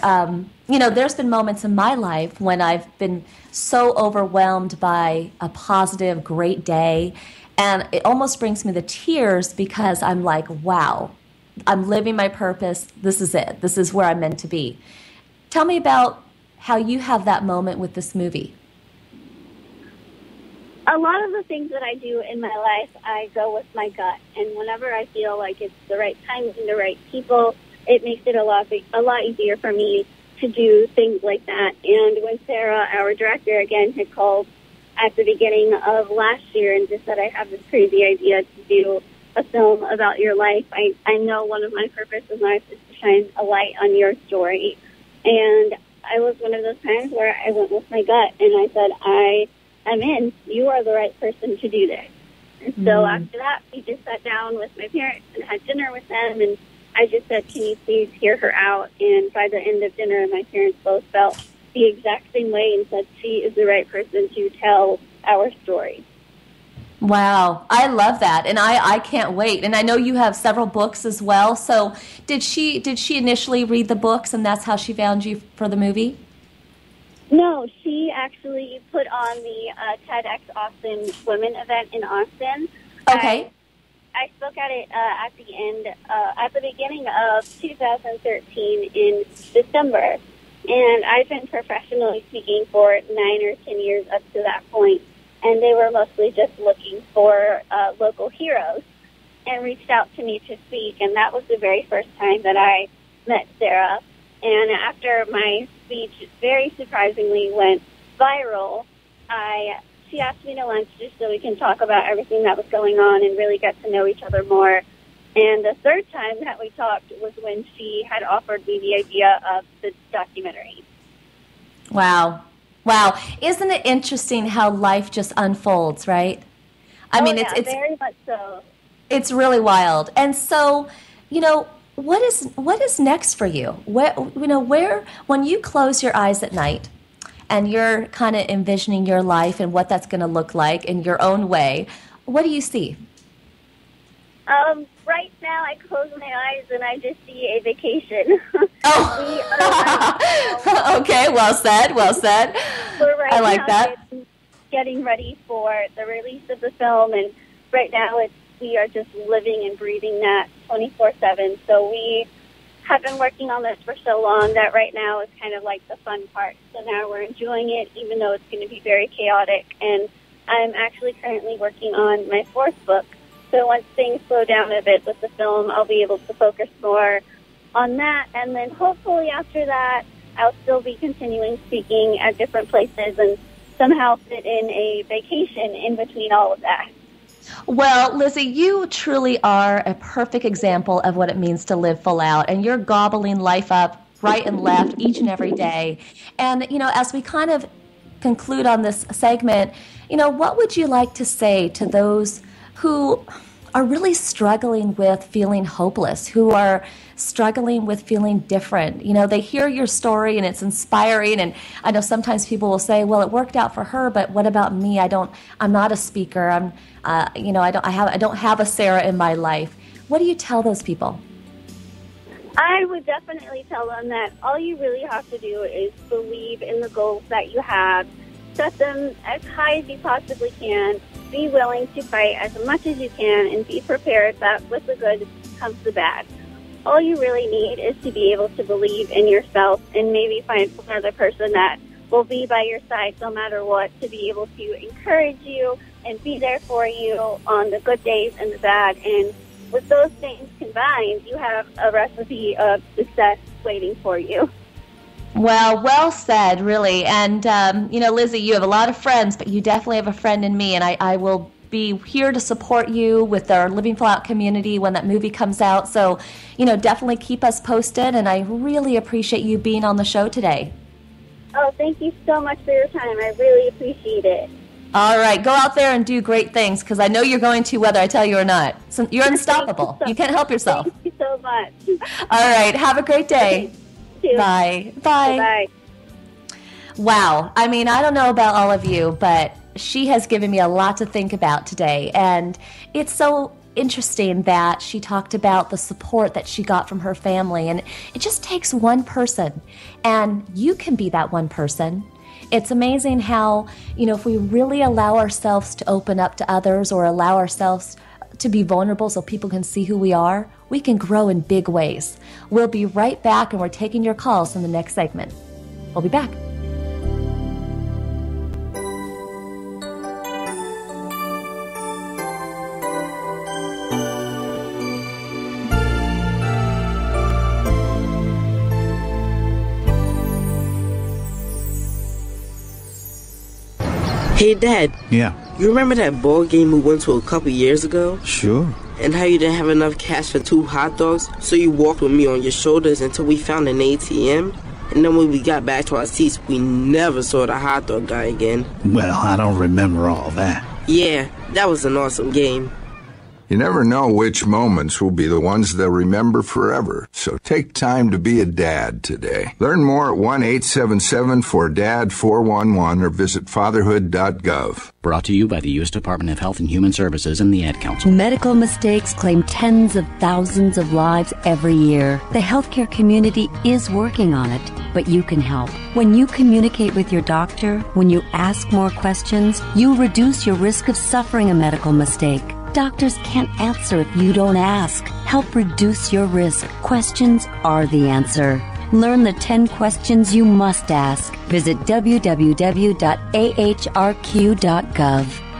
you know, there's been moments in my life when I've been so overwhelmed by a positive, great day, and it almost brings me to tears because I'm like, wow, I'm living my purpose. This is it. This is where I'm meant to be. Tell me about how you have that moment with this movie. A lot of the things that I do in my life, I go with my gut, and whenever I feel like it's the right time and the right people, it makes it a lot easier for me to do things like that. And when Sarah, our director, again, had called at the beginning of last year and just said, I have this crazy idea to do a film about your life, I know one of my purposes in life is to shine a light on your story. And I was one of those times where I went with my gut, and I said, I'm in. You are the right person to do this. And so after that, we just sat down with my parents and had dinner with them, and I just said, can you please hear her out? And by the end of dinner, my parents both felt the exact same way and said she is the right person to tell our story. Wow, I love that, and I can't wait. And I know you have several books as well. So did she initially read the books, and that's how she found you for the movie? No, she actually put on the TEDx Austin Women event in Austin. Okay. I spoke at it at the beginning of 2013 in December, and I've been professionally speaking for 9 or 10 years up to that point, and they were mostly just looking for local heroes and reached out to me to speak, and that was the very first time that I met Sarah. And after my speech, very surprisingly, went viral, she asked me to lunch just so we can talk about everything that was going on and really get to know each other more. And the third time that we talked was when she had offered me the idea of the documentary. Wow. Wow. Isn't it interesting how life just unfolds, right? I mean, it's very much so. It's really wild. And so, you know, what is next for you? When you close your eyes at night and you're kind of envisioning your life and what that's going to look like in your own way, what do you see? Right now, I close my eyes and I just see a vacation. Oh. Okay, well said, well said. I like that. Getting ready for the release of the film, and right now we are just living and breathing that 24/7. So we have been working on this for so long that right now is kind of like the fun part. So now we're enjoying it, even though it's going to be very chaotic. And I'm actually currently working on my 4th book. So once things slow down a bit with the film, I'll be able to focus more on that. And then hopefully after that, I'll still be continuing speaking at different places and somehow fit in a vacation in between all of that. Well, Lizzie, you truly are a perfect example of what it means to live full out, and you're gobbling life up right and left each and every day. And, as we kind of conclude on this segment, what would you like to say to those who are really struggling with feeling hopeless, who are struggling with feeling different? They hear your story and it's inspiring, and I know sometimes people will say, well, it worked out for her, but what about me? I'm not a speaker. I don't have a Sarah in my life. What do you tell those people? I would definitely tell them that all you really have to do is believe in the goals that you have, set them as high as you possibly can, be willing to fight as much as you can, and be prepared that with the good comes the bad. All you really need is to be able to believe in yourself and maybe find another person that will be by your side no matter what, to be able to encourage you and be there for you on the good days and the bad. And with those things combined, you have a recipe of success waiting for you. Well said, really. And, Lizzie, you have a lot of friends, but you definitely have a friend in me, and I will be here to support you with our Living Full Out community when that movie comes out. So, definitely keep us posted, and I really appreciate you being on the show today. Oh, thank you so much for your time. I really appreciate it. All right, go out there and do great things, because I know you're going to, whether I tell you or not. So you're unstoppable. You can't help yourself. Thank you so much. All right, have a great day. Okay. Bye. Bye. Wow. I don't know about all of you, but she has given me a lot to think about today. And it's so interesting that she talked about the support that she got from her family. And it just takes one person. And you can be that one person. It's amazing how, if we really allow ourselves to open up to others or allow ourselves to be vulnerable so people can see who we are, we can grow in big ways. We'll be right back, and we're taking your calls in the next segment. We'll be back. Hey, Dad. Yeah. You remember that ball game we went to a couple years ago? Sure. And how you didn't have enough cash for 2 hot dogs, so you walked with me on your shoulders until we found an ATM? And then when we got back to our seats, we never saw the hot dog guy again. Well, I don't remember all that. Yeah, that was an awesome game. You never know which moments will be the ones they'll remember forever, so take time to be a dad today. Learn more at 1-877-4DAD-411 or visit fatherhood.gov. Brought to you by the U.S. Department of Health and Human Services and the Ad Council. Medical mistakes claim tens of thousands of lives every year. The healthcare community is working on it, but you can help. When you communicate with your doctor, when you ask more questions, you reduce your risk of suffering a medical mistake. Doctors can't answer if you don't ask. Help reduce your risk. Questions are the answer. Learn the 10 questions you must ask. Visit www.ahrq.gov.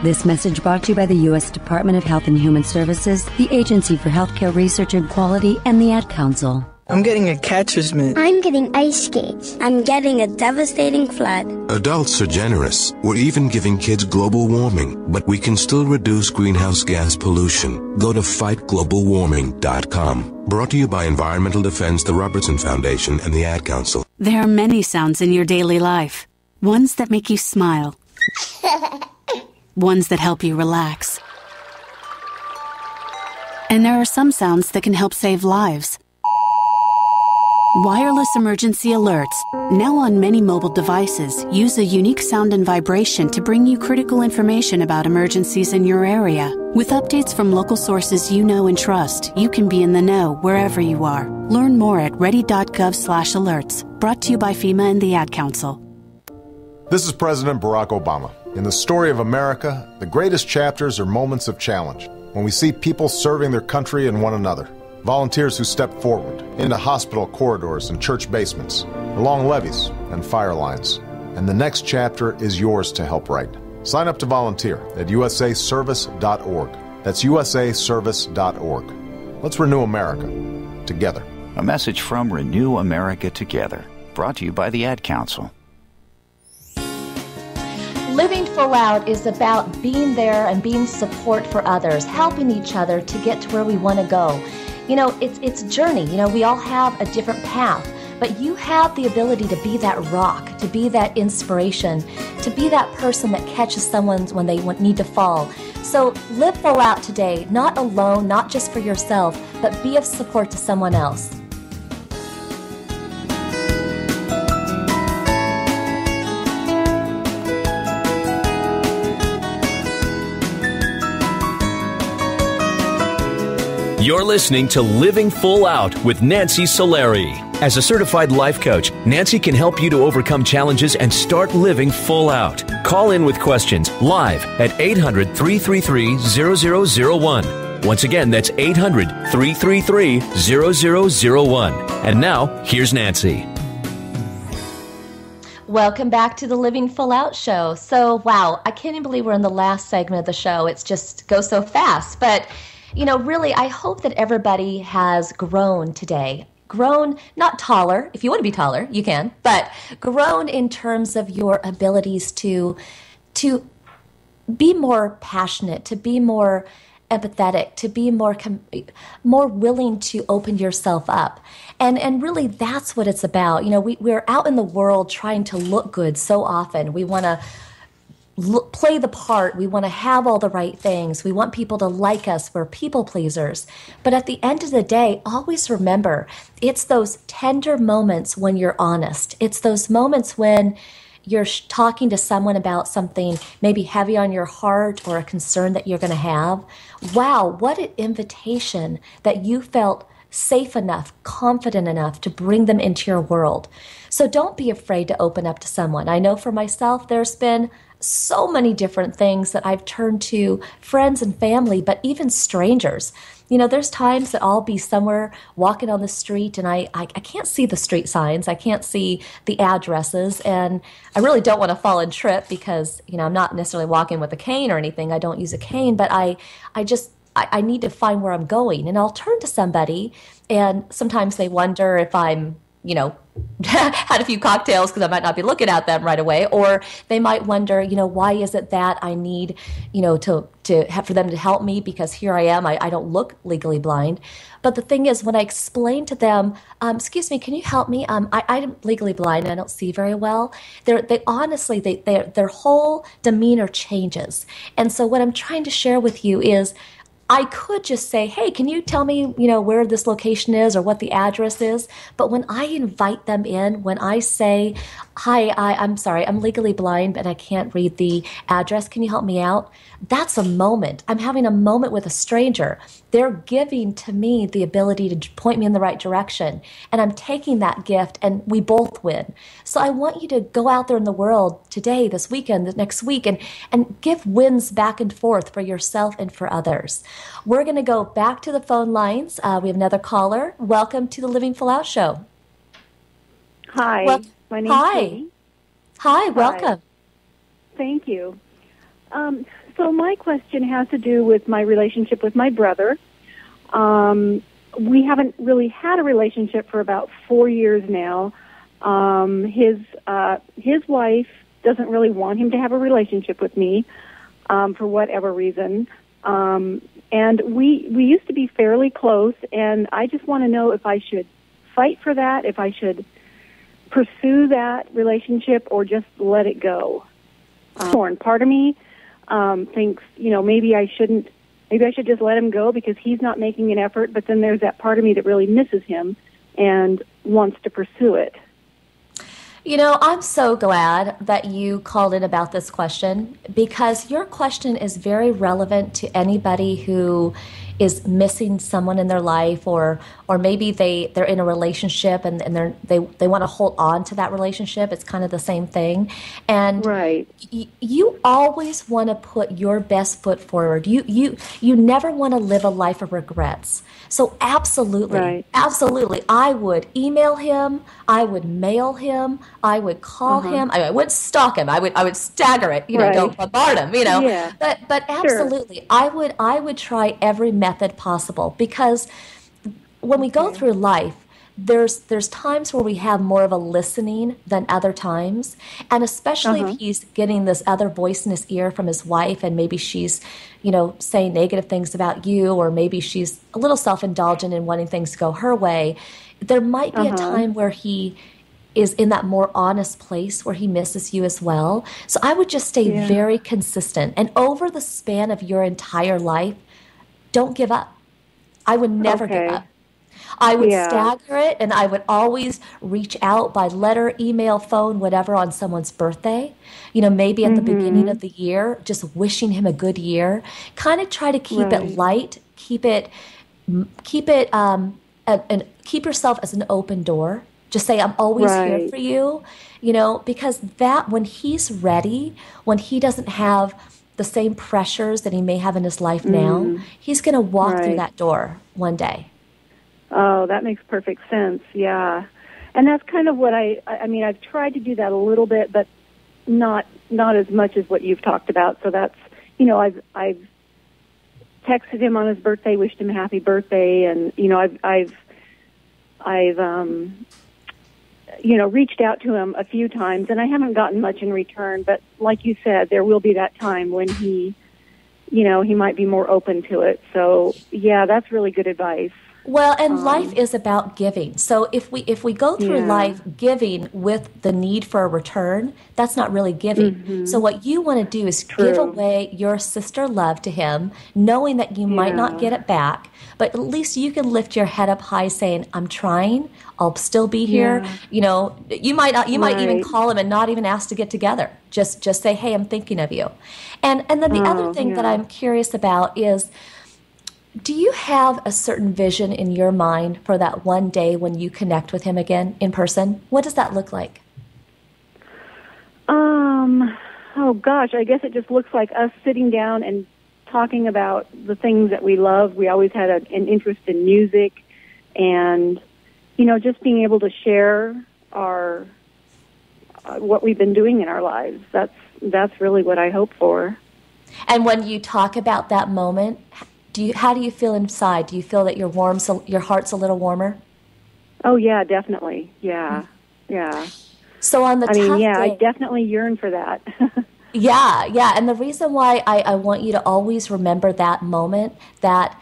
This message brought to you by the U.S. Department of Health and Human Services, the Agency for Healthcare Research and Quality, and the Ad Council. I'm getting a catcher's mitt. I'm getting ice skates. I'm getting a devastating flood. Adults are generous. We're even giving kids global warming, but we can still reduce greenhouse gas pollution. Go to fightglobalwarming.com. Brought to you by Environmental Defense, the Robertson Foundation, and the Ad Council. There are many sounds in your daily life. Ones that make you smile. Ones that help you relax. And there are some sounds that can help save lives. Wireless emergency alerts, now on many mobile devices, use a unique sound and vibration to bring you critical information about emergencies in your area. With updates from local sources you know and trust, you can be in the know wherever you are. Learn more at ready.gov/alerts. Brought to you by FEMA and the Ad Council. This is President Barack Obama. In the story of America, the greatest chapters are moments of challenge, when we see people serving their country and one another. Volunteers who step forward into hospital corridors and church basements, along levees and fire lines. And the next chapter is yours to help write. Sign up to volunteer at usaservice.org. That's usaservice.org. Let's renew America together. A message from Renew America Together, brought to you by the Ad Council. Living Full Out is about being there and being support for others, helping each other to get to where we want to go. You know, it's a journey. You know, we all have a different path, but you have the ability to be that rock, to be that inspiration, to be that person that catches someone when they need to fall. So live full out today, not alone, not just for yourself, but be of support to someone else. You're listening to Living Full Out with Nancy Solari. As a certified life coach, Nancy can help you to overcome challenges and start living full out. Call in with questions live at 800-333-0001. Once again, that's 800-333-0001. And now, here's Nancy. Welcome back to the Living Full Out show. So, wow, I can't even believe we're in the last segment of the show. It's just goes so fast. But you know, really, I hope that everybody has grown today. Grown, not taller. If you want to be taller, you can. But grown in terms of your abilities to be more passionate, to be more empathetic, to be more willing to open yourself up. And really, that's what it's about. You know, we're out in the world trying to look good so often. We want to play the part. We want to have all the right things. We want people to like us. We're people pleasers. But at the end of the day, always remember, it's those tender moments when you're honest. It's those moments when you're talking to someone about something maybe heavy on your heart or a concern that you're going to have. Wow, what an invitation that you felt safe enough, confident enough to bring them into your world. So don't be afraid to open up to someone. I know for myself, there's been so many different things that I've turned to friends and family, but even strangers. You know, there's times that I'll be somewhere walking on the street and I can't see the street signs. I can't see the addresses. And I really don't want to fall and trip because, you know, I'm not necessarily walking with a cane or anything. I don't use a cane, but I need to find where I'm going. And I'll turn to somebody and sometimes they wonder if I'm, you know, had a few cocktails because I might not be looking at them right away, or they might wonder, you know, why is it that I need, you know, to have for them to help me because here I am, I don't look legally blind. But the thing is, when I explain to them, excuse me, can you help me? I'm legally blind. I don't see very well. They honestly, their whole demeanor changes. And so what I'm trying to share with you is, I could just say, hey, can you tell me, you know, where this location is or what the address is? But when I invite them in, when I say, hi, I'm sorry, I'm legally blind and I can't read the address. Can you help me out? That's a moment. I'm having a moment with a stranger. They're giving to me the ability to point me in the right direction. And I'm taking that gift and we both win. So I want you to go out there in the world today, this weekend, the next week, and give wins back and forth for yourself and for others. We're going to go back to the phone lines. We have another caller. Welcome to the Living Full Out show. Hi. My name's Katie. Hi, welcome. Thank you. So my question has to do with my relationship with my brother. We haven't really had a relationship for about 4 years now. His wife doesn't really want him to have a relationship with me for whatever reason. And we used to be fairly close, and I just want to know if I should fight for that, if I should pursue that relationship, or just let it go. Part of me thinks, you know, maybe I should just let him go because he's not making an effort, but then there's that part of me that really misses him and wants to pursue it. You know, I'm so glad that you called in about this question because your question is very relevant to anybody who is missing someone in their life, or maybe they're in a relationship and they want to hold on to that relationship. It's kind of the same thing. And you always want to put your best foot forward. You never want to live a life of regrets. So absolutely, I would email him, I would mail him, I would call him. I wouldn't stalk him. I would stagger it. Don't bombard him. Yeah. But absolutely, I would try every method possible, because when we go through life, there's times where we have more of a listening than other times, and especially if he's getting this other voice in his ear from his wife, and maybe she's saying negative things about you, or maybe she's a little self-indulgent in wanting things to go her way. There might be a time where he is in that more honest place where he misses you as well. So I would just stay very consistent, and over the span of your entire life, don't give up. I would never give up. I would stagger it, and I would always reach out by letter, email, phone, whatever, on someone's birthday. Maybe at the beginning of the year, just wishing him a good year. Kind of try to keep it light, keep yourself as an open door. Just say, I'm always here for you, because that, when he's ready, when he doesn't have the same pressures that he may have in his life now, he's going to walk through that door one day. Oh, that makes perfect sense. Yeah. And that's kind of what I've tried to do that a little bit, but not as much as what you've talked about. So that's, I've texted him on his birthday, wished him a happy birthday, and, I've reached out to him a few times, and I haven't gotten much in return, but like you said, there will be that time when he might be more open to it. So yeah, that's really good advice. Well, and life is about giving. So if we go through life giving with the need for a return, that's not really giving. So what you want to do is give away your sister love to him, knowing that you might not get it back, but at least you can lift your head up high saying, I'm trying, I'll still be here. You might even call him and not even ask to get together. Just say, hey, I'm thinking of you. And then the other thing that I'm curious about is, do you have a certain vision in your mind for that one day when you connect with him again in person? What does that look like? Oh gosh, I guess it just looks like us sitting down and talking about the things that we love. We always had an interest in music, and just being able to share our what we've been doing in our lives. That's really what I hope for. And when you talk about that moment, how do you feel inside? Do you feel that your heart's a little warmer? Oh yeah, definitely. Yeah. Yeah. So on the tough day, I definitely yearn for that. Yeah. And the reason why I want you to always remember that moment, that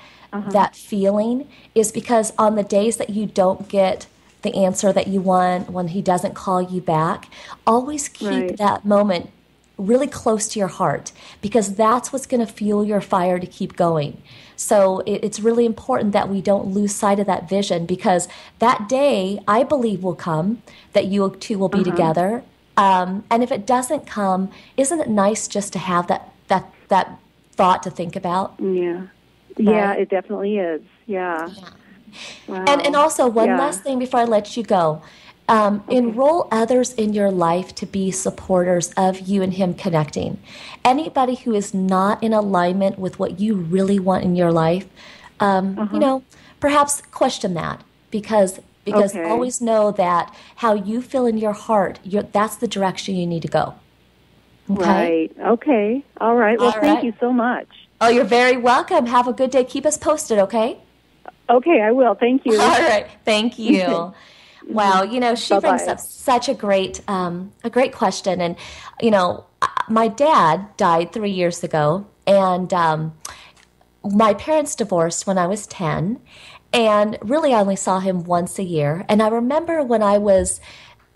feeling, is because on the days that you don't get the answer that you want, when he doesn't call you back, always keep that moment really close to your heart, because that's what's going to fuel your fire to keep going. So it's really important that we don't lose sight of that vision, because that day, I believe, will come that you two will be together. And if it doesn't come, isn't it nice just to have that thought to think about? Yeah. Yeah, it definitely is. Yeah. Wow. And also, one last thing before I let you go. Enroll others in your life to be supporters of you and him connecting. Anybody who is not in alignment with what you really want in your life, perhaps question that, because always know that how you feel in your heart, that's the direction you need to go. Okay? Right. Okay. All right. Well, thank you so much. Oh, you're very welcome. Have a good day. Keep us posted, okay? Okay, I will. Thank you. All right. Thank you. Wow, she brings up such a great question. And, my dad died 3 years ago, and my parents divorced when I was 10, and really I only saw him once a year. And I remember when I was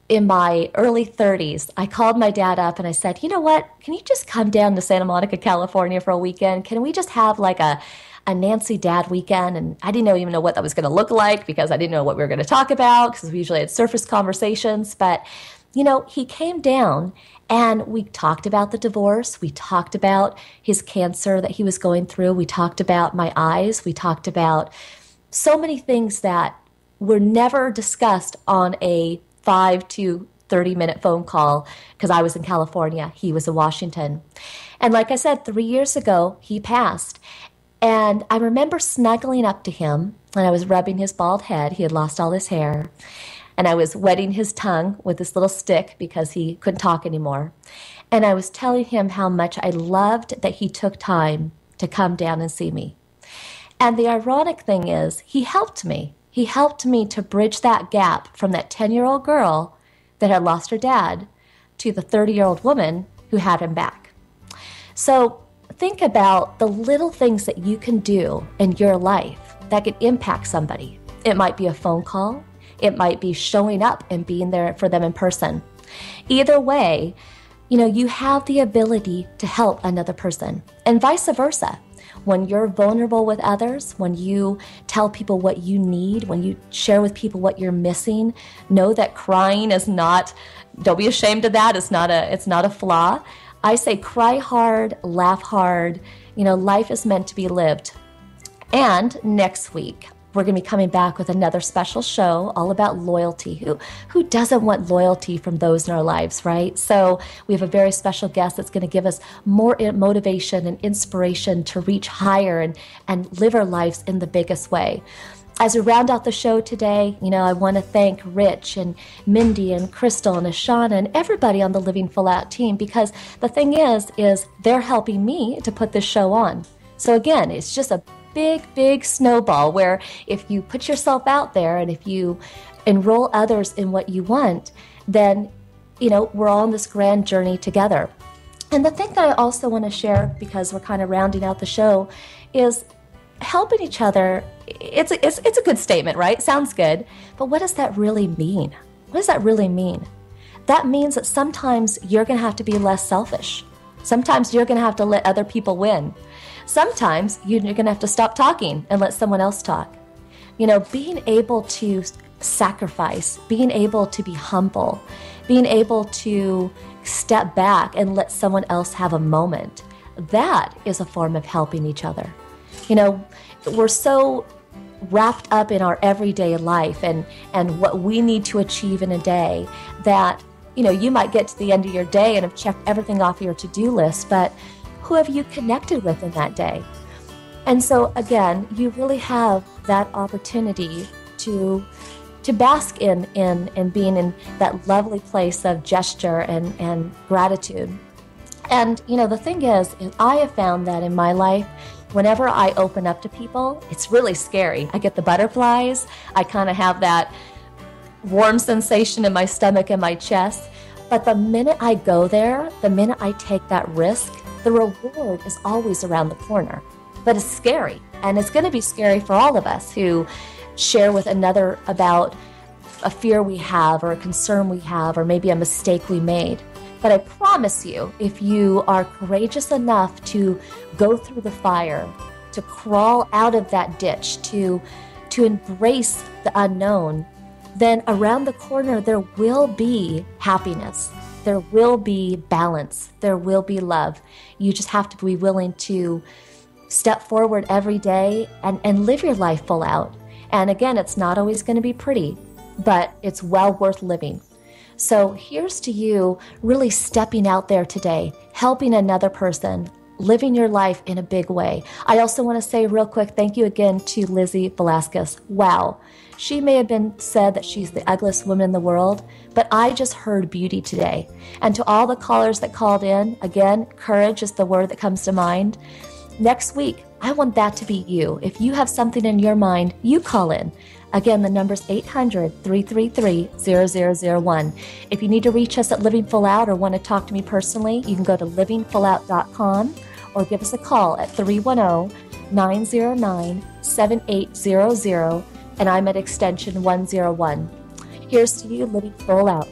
in my early 30s, I called my dad up and I said, you know what, can you just come down to Santa Monica, California for a weekend? Can we just have like a Nancy Dad weekend? And I didn't even know what that was going to look like, because I didn't know what we were going to talk about, because we usually had surface conversations. But he came down and we talked about the divorce. We talked about his cancer that he was going through. We talked about my eyes. We talked about so many things that were never discussed on a 5 to 30-minute phone call because I was in California. He was in Washington. And like I said, 3 years ago, he passed. And I remember snuggling up to him and I was rubbing his bald head. He had lost all his hair. And I was wetting his tongue with this little stick because he couldn't talk anymore. And I was telling him how much I loved that he took time to come down and see me. And the ironic thing is, he helped me. He helped me to bridge that gap from that 10-year-old girl that had lost her dad to the 30-year-old woman who had him back. So think about the little things that you can do in your life that can impact somebody. It might be a phone call. It might be showing up and being there for them in person. Either way, you have the ability to help another person, and vice versa. When you're vulnerable with others, when you tell people what you need, when you share with people what you're missing, know that crying is not, don't be ashamed of that. It's not a flaw. I say cry hard, laugh hard. Life is meant to be lived. And next week, we're going to be coming back with another special show all about loyalty. Who doesn't want loyalty from those in our lives, right? So we have a very special guest that's going to give us more motivation and inspiration to reach higher and live our lives in the biggest way. As we round out the show today, I want to thank Rich and Mindy and Crystal and Ashana and everybody on the Living Full Out team, because the thing is they're helping me to put this show on. So again, it's just a big snowball where if you put yourself out there and if you enroll others in what you want, then, we're all on this grand journey together. And the thing that I also want to share, because we're kind of rounding out the show, is helping each other. It's a good statement, right? Sounds good. But what does that really mean? What does that really mean? That means that sometimes you're going to have to be less selfish. Sometimes you're going to have to let other people win. Sometimes you're going to have to stop talking and let someone else talk. Being able to sacrifice, being able to be humble, being able to step back and let someone else have a moment, that is a form of helping each other. We're so wrapped up in our everyday life and what we need to achieve in a day that, you might get to the end of your day and have checked everything off your to-do list, but who have you connected with in that day? And so again, you really have that opportunity to bask in being in that lovely place of gesture and gratitude. And the thing is I have found that in my life, whenever I open up to people, it's really scary. I get the butterflies. I kind of have that warm sensation in my stomach and my chest. But the minute I go there, the minute I take that risk, the reward is always around the corner. But it's scary. And it's going to be scary for all of us who share with another about a fear we have or a concern we have or maybe a mistake we made. But I promise you, if you are courageous enough to go through the fire, to crawl out of that ditch, to embrace the unknown, then around the corner there will be happiness. There will be balance. There will be love. You just have to be willing to step forward every day and live your life full out. And again, it's not always going to be pretty, but it's well worth living. So here's to you really stepping out there today, helping another person, living your life in a big way. I also want to say real quick, thank you again to Lizzie Velasquez. Wow. She may have been said that she's the ugliest woman in the world, but I just heard beauty today. And to all the callers that called in, again, courage is the word that comes to mind. Next week, I want that to be you. If you have something in your mind, you call in. Again, the number's 800-333-0001. If you need to reach us at Living Full Out or want to talk to me personally, you can go to livingfullout.com or give us a call at 310-909-7800, and I'm at extension 101. Here's to you, Living Full Out.